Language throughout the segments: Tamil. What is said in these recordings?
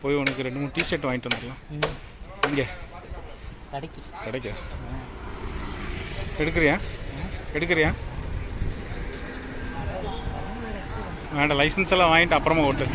போய் உனக்கு 2-3 டிஷர்ட் வாங்கிட்டு வந்துடலாம். இங்கே கிடைக்கா? எடுக்கிறியா? வேண்டாம், லைசன்ஸ் எல்லாம் வாங்கிட்டு அப்புறமா ஓட்டு.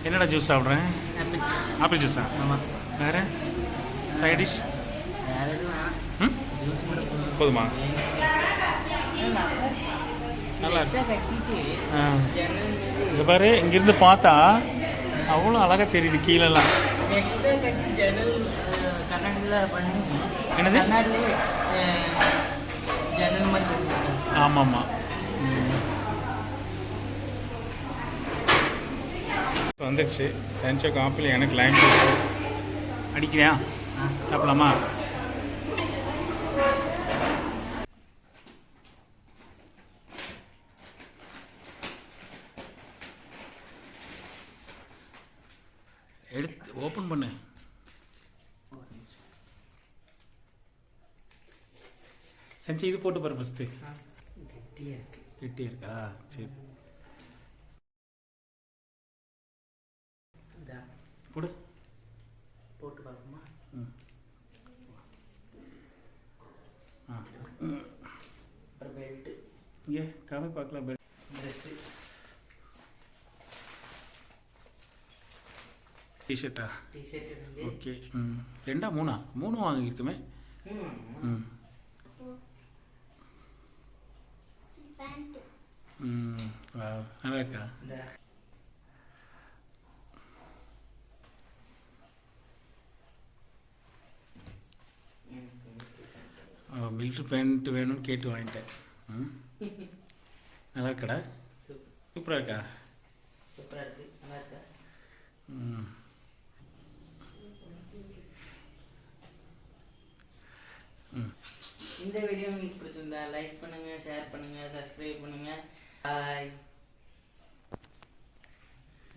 என்னடா ஜூஸ் சாப்பிட்றேன்? ஆப்பிள் ஜூஸா? வேறு சைட் டிஷ் போதுமா? நல்லா இருக்கு. இங்கே பாரு, இங்கேருந்து பார்த்தா அவ்வளோ அழகாக தெரியுது கீழெல்லாம். என்னது? ஆமாம்மா. வந்துடுச்சு சன்சோக்கு ஆப்பிள், எனக்கு லைம் ஜூஸ். அடிக்கிறியா? சாப்பிடலாமா? எடுத்து ஓப்பன் பண்ணு. சஞ்சய் இது போட்டு பாரு ஃபஸ்ட்டு. கெட்டியாக இருக்கா? சரி போடு. போட்டு பார்க்குமா? அப்புறம் பெல்ட்டு இங்கே காமி பார்க்கலாம். பெல்ட் ட்ரெஸ்ஸு டிஷர்ட்டா? T-shirt okay. 2 3 வாங்கியிருக்குமே. நல்லா இருக்கா? மிலிட்ரி பேண்ட் வேணும்னு கேட்டு வாங்கிட்டேன். நல்லா இருக்கடா? சூப்பராக இருக்கா? சூப்பராக இருக்கு. நல்லா இருக்கா? இந்த வீடியோ உங்களுக்கு பிடிச்சிருந்தா லைக் பண்ணுங்கள், ஷேர் பண்ணுங்கள், சப்ஸ்கிரைப் பண்ணுங்கள். பாய்.